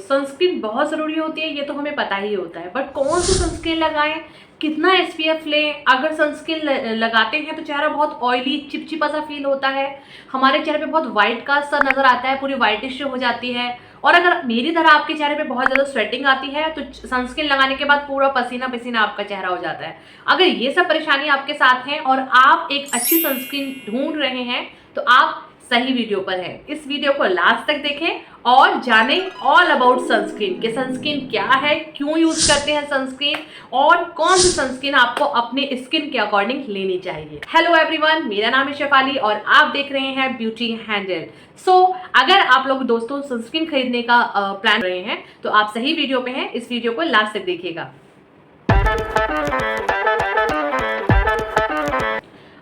Sunscreen बहुत ज़रूरी होती है, ये तो हमें पता ही होता है, बट कौन सी सनस्क्रीन लगाएं, कितना एसपीएफ लें। अगर सनस्क्रीन लगाते हैं तो चेहरा बहुत ऑयली चिपचिपा सा फील होता है, हमारे चेहरे पे बहुत वाइट कास्ट सा नजर आता है, पूरी वाइटिश हो जाती है। और अगर मेरी तरह आपके चेहरे पे बहुत ज़्यादा स्वेटिंग आती है तो सनस्क्रीन लगाने के बाद पूरा पसीना पसीना आपका चेहरा हो जाता है। अगर ये सब परेशानी आपके साथ है और आप एक अच्छी सनस्क्रीन ढूंढ रहे हैं तो आप सही वीडियो पर है। इस वीडियो को लास्ट तक देखें और जानें ऑल अबाउट सनस्क्रीन कि सनस्क्रीन क्या है, क्यों यूज करते हैं सनस्क्रीन और कौन सी सनस्क्रीन आपको अपने स्किन के अकॉर्डिंग लेनी चाहिए। हेलो एवरीवन, मेरा नाम है शेफाली और आप देख रहे हैं ब्यूटी हैंडल। अगर आप लोग दोस्तों सनस्क्रीन खरीदने का प्लान रहे हैं तो आप सही वीडियो पे हैं, इस वीडियो को लास्ट तक देखिएगा।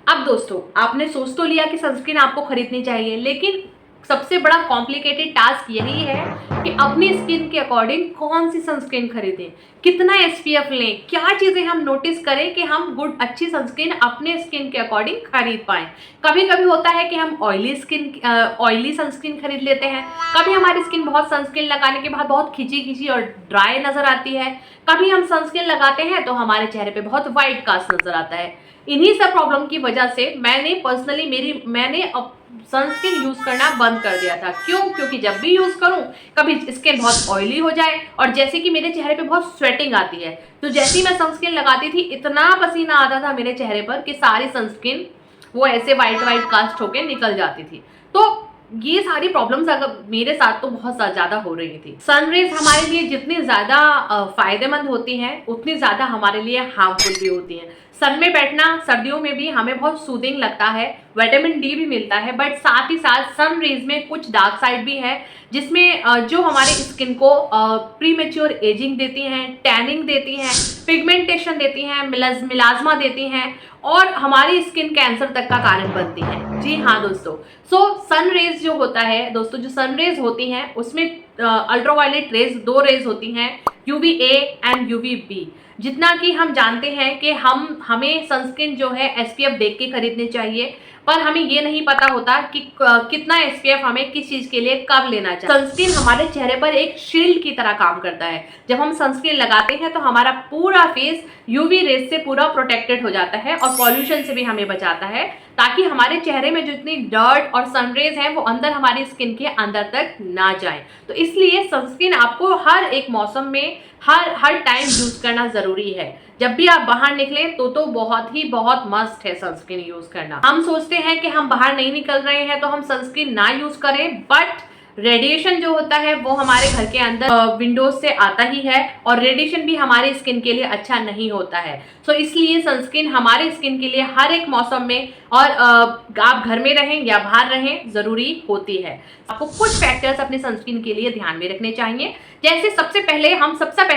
अब दोस्तों, आपने सोच तो लिया कि सनस्क्रीन आपको खरीदनी चाहिए, लेकिन सबसे बड़ा कॉम्प्लिकेटेड टास्क यही है कि अपनी स्किन के अकॉर्डिंग कौन सी सनस्क्रीन खरीदें, कितना एसपीएफ लें, क्या चीज़ें हम नोटिस करें कि हम अच्छी सनस्क्रीन अपने स्किन के अकॉर्डिंग खरीद पाएं। कभी कभी होता है कि हम ऑयली सनस्क्रीन खरीद लेते हैं, कभी हमारी स्किन बहुत सनस्क्रीन लगाने के बाद बहुत खिंची खिंची और ड्राई नजर आती है, कभी हम सनस्क्रीन लगाते हैं तो हमारे चेहरे पे बहुत वाइट कास्ट नजर आता है। इन्हीं सब प्रॉब्लम की वजह से मैंने सनस्क्रीन यूज करना बंद कर दिया था। क्यों? क्योंकि जब भी यूज करूं कभी स्किन बहुत ऑयली हो जाए और जैसे कि मेरे चेहरे पे बहुत स्वेटिंग आती है, तो जैसे ही मैं सनस्क्रीन लगाती थी इतना पसीना आता था मेरे चेहरे पर कि सारी सनस्क्रीन वो ऐसे वाइट कास्ट होके निकल जाती थी। तो ये सारी प्रॉब्लम्स अगर मेरे साथ तो बहुत ज्यादा हो रही थी। सनरेज हमारे लिए जितनी ज्यादा फायदेमंद होती हैं उतनी ज्यादा हमारे लिए हार्मफुल भी होती हैं। सन में बैठना सर्दियों में भी हमें बहुत सूदिंग लगता है, विटामिन डी भी मिलता है, बट साथ ही साथ सन रेज में कुछ डार्क साइड भी है जिसमें जो हमारे स्किन को प्रीमेच्योर एजिंग देती हैं, टैनिंग देती हैं, पिगमेंटेशन देती हैं, मिलाज्मा देती हैं और हमारी स्किन कैंसर तक का कारण बनती है। जी हाँ दोस्तों, सन रेज जो होता है दोस्तों, जो सन रेज होती हैं उसमें अल्ट्रावायलेट रेज, दो रेज होती हैं, यूवीए एंड यूवीबी। जितना कि हम जानते हैं कि हमें सनस्क्रीन जो है एसपीएफ देख के खरीदनी चाहिए, पर हमें ये नहीं पता होता कि कितना एसपीएफ हमें किस चीज के लिए कब लेना चाहिए। सनस्क्रीन हमारे चेहरे पर एक शील्ड की तरह काम करता है। जब हम सनस्क्रीन लगाते हैं तो हमारा पूरा फेस यूवी रेज से पूरा प्रोटेक्टेड हो जाता है और पॉल्यूशन से भी हमें बचाता है, ताकि हमारे चेहरे में जितनी डर्ट और सनरेज हैं वो अंदर हमारी स्किन के अंदर तक ना जाए। तो इसलिए सनस्क्रीन आपको हर एक मौसम में हर टाइम यूज करना जरूरी है। जब भी आप बाहर निकलें तो बहुत मस्ट है सनस्क्रीन यूज करना। हम सोचते हैं कि हम बाहर नहीं निकल रहे हैं तो हम सनस्क्रीन ना यूज करें, बट रेडिएशन जो होता है वो हमारे घर के अंदर विंडोज से आता ही है और रेडिएशन भी हमारी स्किन के लिए अच्छा नहीं होता है। इसलिए सनस्क्रीन हमारे स्किन के लिए हर एक मौसम में और आप घर में रहें या बाहर रहें जरूरी होती है। आपको कुछ फैक्टर्स अपने सनस्क्रीन के लिए ध्यान में रखने चाहिए। जैसे सबसे पहले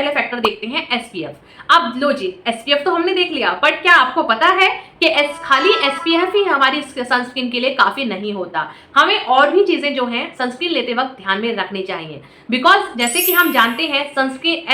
फैक्टर देखते हैं एसपीएफ। अब लो जी, एसपीएफ तो हमने देख लिया, बट क्या आपको पता है कि खाली एसपीएफ ही हमारी सनस्क्रीन के लिए काफी नहीं होता। हमें और भी चीजें जो हैं सनस्क्रीन लेते वक्त ध्यान में रखनी चाहिए। बिकॉज जैसे कि हम जानते हैं सनस्क्रीन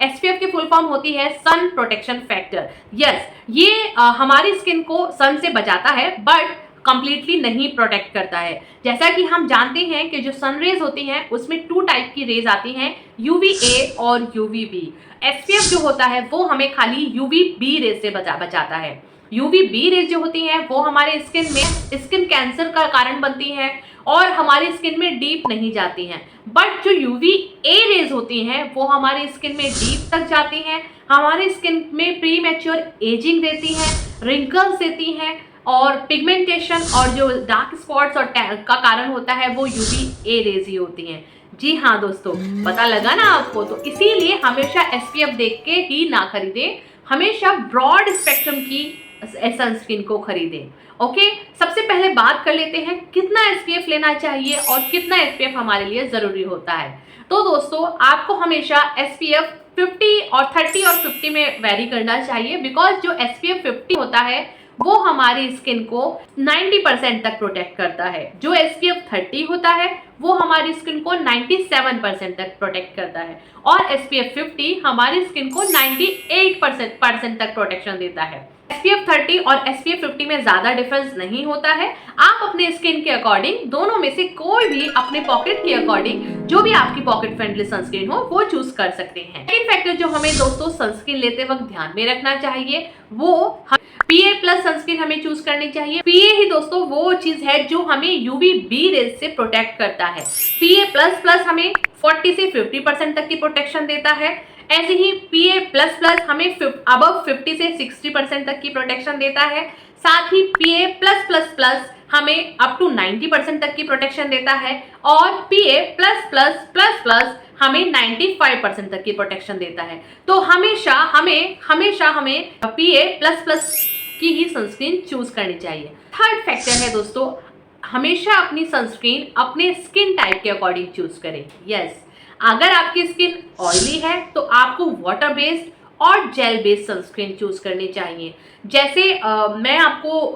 एसपीएफ की फुल फॉर्म होती है सन प्रोटेक्शन फैक्टर। यस, ये हमारी स्किन को सन से बचाता है बट कंप्लीटली नहीं प्रोटेक्ट करता है। जैसा कि हम जानते हैं कि जो सन रेज होती हैं उसमें 2 टाइप की रेज आती हैं, यूवीए और यूवीबी। एसपीएफ जो होता है वो हमें खाली यूवीबी रेज से बचाता है। यूवीबी रेज जो होती हैं वो हमारे स्किन कैंसर का कारण बनती हैं और हमारी स्किन में डीप नहीं जाती हैं। बट जो यूवीए रेज होती हैं वो हमारी स्किन में डीप तक जाती हैं, हमारी स्किन में प्रीमेच्योर एजिंग देती हैं, रिंकल्स देती हैं और पिगमेंटेशन और जो डार्क स्पॉट्स और का कारण होता है वो यूवीए रेज ही होती हैं। जी हाँ दोस्तों, पता लगा ना आपको? तो इसीलिए हमेशा एसपीएफ देख के ही ना खरीदें, हमेशा ब्रॉड स्पेक्ट्रम की सनस्क्रीन को खरीदें। ओके, सबसे पहले बात कर लेते हैं कितना एसपीएफ लेना चाहिए और कितना एसपीएफ हमारे लिए जरूरी होता है। तो दोस्तों, आपको हमेशा एसपीएफ 50 और 30 और 50 में वेरी करना चाहिए। बिकॉज जो एसपीएफ 50 होता है वो हमारी स्किन को 90% तक प्रोटेक्ट करता है, जो एसपीएफ 30 होता है वो हमारी स्किन को 97% तक प्रोटेक्ट करता है और एसपीएफ 50 हमारी स्किन को 98% तक प्रोटेक्शन देता है। SPF 30 और SPF 50 में ज्यादा डिफरेंस नहीं होता है। आप अपने स्किन के अकॉर्डिंग दोनों में से कोई भी अपने पॉकेट के अकॉर्डिंग जो भी आपकी पॉकेट फ्रेंडली सनस्क्रीन हो वो चूज कर सकते हैं। सेकंड फैक्टर जो हमें दोस्तों सनस्क्रीन लेते वक्त ध्यान में रखना चाहिए वो PA+ सनस्क्रीन हमें चूज करनी चाहिए। PA ही दोस्तों वो चीज है जो हमें UVB रेज से प्रोटेक्ट करता है। PA++ हमें 40 से 50% तक की प्रोटेक्शन देता है। ऐसे ही PA++ हमें अबव 50 से 60% तक की प्रोटेक्शन देता है। साथ ही PA+++ हमें अप टू 90% तक की प्रोटेक्शन देता है और PA++++ हमें 95% तक की प्रोटेक्शन देता है। तो हमेशा हमें PA++ की ही सनस्क्रीन चूज करनी चाहिए। थर्ड फैक्टर है दोस्तों, हमेशा अपनी सनस्क्रीन अपने स्किन टाइप के अकॉर्डिंग चूज करें। यस, अगर आपकी स्किन ऑयली है तो आपको वाटर बेस्ड और जेल बेस्ड सनस्क्रीन चूज करनी चाहिए। जैसे मैं आपको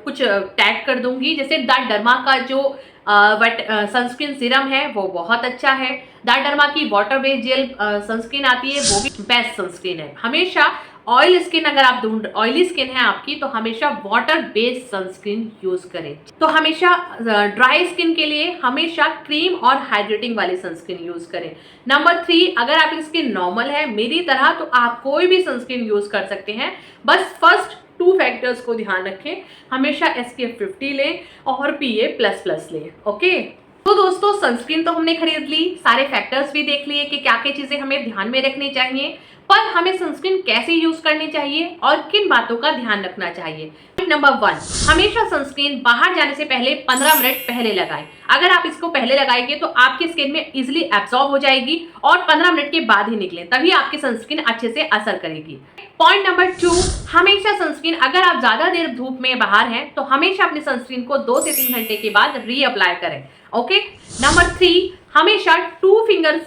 कुछ टैग कर दूंगी, जैसे द डर्मा का जो सनस्क्रीन सीरम है वो बहुत अच्छा है। द डर्मा की वाटर बेस्ड जेल सनस्क्रीन आती है वो भी बेस्ट सनस्क्रीन है। हमेशा ऑयल स्किन अगर आप ऑयली स्किन है आपकी तो हमेशा वाटर बेस्ड सनस्क्रीन यूज करें। तो हमेशा ड्राई स्किन के लिए हमेशा क्रीम और हाइड्रेटिंग वाली सनस्क्रीन यूज करें। नंबर 3, अगर आपकी स्किन नॉर्मल है मेरी तरह तो आप कोई भी सनस्क्रीन यूज कर सकते हैं। बस फर्स्ट 2 फैक्टर्स को ध्यान रखें, हमेशा SPF 50 लें और PA++ लें। ओके, तो दोस्तों सनस्क्रीन तो हमने खरीद ली, सारे फैक्टर्स भी देख लिए कि क्या क्या चीजें हमें ध्यान में रखनी चाहिए, पर हमें सनस्क्रीन कैसे यूज करनी चाहिए और किन बातों का ध्यान रखना चाहिए। नंबर 1, हमेशा सनस्क्रीन बाहर जाने से पहले 15 मिनट पहले लगाएं। अगर आप इसको पहले लगाएंगे तो आपकी स्किन में इजिली एब्जॉर्ब हो जाएगी और 15 मिनट के बाद ही निकले, तभी आपकी सनस्क्रीन अच्छे से असर करेगी। पॉइंट नंबर 2, हमेशा सनस्क्रीन अगर आप ज्यादा देर धूप में बाहर हैं तो हमेशा अपनी सनस्क्रीन को 2 से 3 घंटे के बाद रीअप्लाई करें। ओके। नंबर 3, हमेशा 2 फिंगर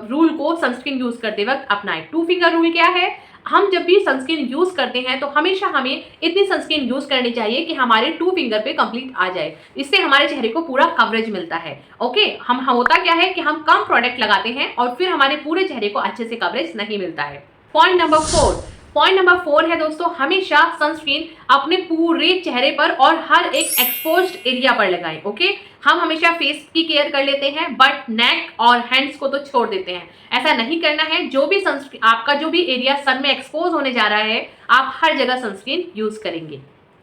रूल को सनस्क्रीन यूज करते वक्त अपनाएं। 2 फिंगर रूल क्या है? हम जब भी सनस्क्रीन यूज करते हैं तो हमेशा हमें इतनी सनस्क्रीन यूज करनी चाहिए कि हमारे 2 फिंगर पे कंप्लीट आ जाए। इससे हमारे चेहरे को पूरा कवरेज मिलता है। ओके, हम होता क्या है कि हम कम प्रोडक्ट लगाते हैं और फिर हमारे पूरे चेहरे को अच्छे से कवरेज नहीं मिलता है। पॉइंट नंबर 4 है दोस्तों, हमेशा सनस्क्रीन अपने पूरे चेहरे पर और हर एक एक्सपोज्ड एरिया पर लगाएं। ओके, हम हमेशा फेस की केयर कर लेते हैं बट नेक और हैंड्स को तो छोड़ देते हैं। ऐसा नहीं करना है। जो भी सनस्क्रीन आपका जो भी एरिया सन में एक्सपोज होने जा रहा है आप हर जगह सनस्क्रीन यूज करेंगे।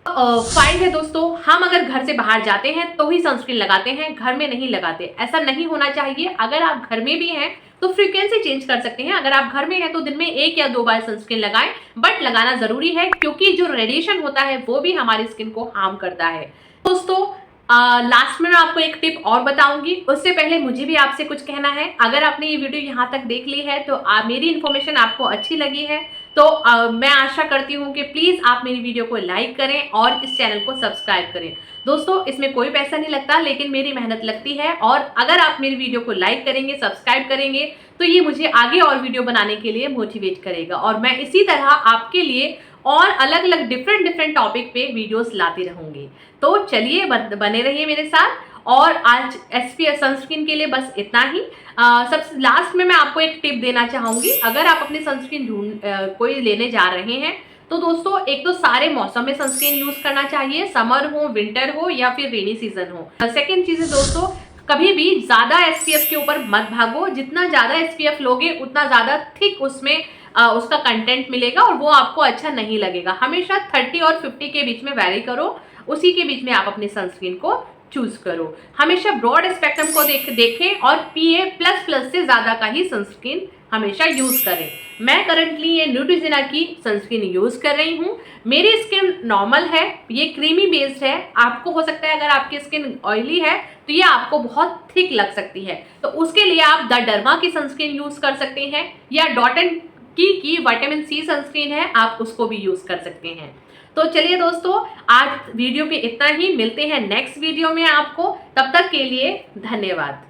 5 है दोस्तों, हम अगर घर से बाहर जाते हैं तो ही सनस्क्रीन लगाते हैं, घर में नहीं लगाते। ऐसा नहीं होना चाहिए। अगर आप घर में भी हैं तो फ्रीक्वेंसी चेंज कर सकते हैं। अगर आप घर में हैं तो दिन में 1 या 2 बार सनस्क्रीन लगाएं, बट लगाना जरूरी है क्योंकि जो रेडिएशन होता है वो भी हमारी स्किन को हार्म करता है। दोस्तों लास्ट में मैं आपको एक टिप और बताऊंगी, उससे पहले मुझे भी आपसे कुछ कहना है। अगर आपने ये वीडियो यहाँ तक देख ली है तो मेरी इन्फॉर्मेशन आपको अच्छी लगी है तो मैं आशा करती हूँ कि प्लीज आप मेरी वीडियो को लाइक करें और इस चैनल को सब्सक्राइब करें। दोस्तों इसमें कोई पैसा नहीं लगता लेकिन मेरी मेहनत लगती है और अगर आप मेरी वीडियो को लाइक करेंगे, सब्सक्राइब करेंगे तो ये मुझे आगे और वीडियो बनाने के लिए मोटिवेट करेगा और मैं इसी तरह आपके लिए और अलग अलग डिफरेंट टॉपिक पे वीडियोस लाती रहूंगी। तो चलिए बने रहिए मेरे साथ। और आज SPF सनस्क्रीन के लिए बस इतना ही। सबसे लास्ट में मैं आपको एक टिप देना चाहूंगी। अगर आप अपनी सनस्क्रीन कोई लेने जा रहे हैं तो दोस्तों एक तो सारे मौसम में सनस्क्रीन यूज करना चाहिए, समर हो, विंटर हो या फिर रेनी सीजन हो। सेकेंड चीज है दोस्तों, कभी भी ज्यादा SPF के ऊपर मत भागो। जितना ज्यादा SPF लोगे उतना ज्यादा थिक उसमें उसका कंटेंट मिलेगा और वो आपको अच्छा नहीं लगेगा। हमेशा 30 और 50 के बीच में वैरी करो, उसी के बीच में आप अपनी सनस्क्रीन को चूज करो। हमेशा ब्रॉड स्पेक्ट्रम को देखें और PA++ से ज्यादा का ही सनस्क्रीन हमेशा यूज करें। मैं करंटली ये न्यूट्रोजेना की सनस्क्रीन यूज कर रही हूँ। मेरी स्किन नॉर्मल है, ये क्रीमी बेस्ड है। आपको हो सकता है अगर आपकी स्किन ऑयली है तो ये आपको बहुत थिक लग सकती है, तो उसके लिए आप द डर्मा की सनस्क्रीन यूज कर सकते हैं या डॉट एंड की विटामिन C सनस्क्रीन है, आप उसको भी यूज कर सकते हैं। तो चलिए दोस्तों आज वीडियो पे इतना ही, मिलते हैं नेक्स्ट वीडियो में आपको। तब तक के लिए धन्यवाद।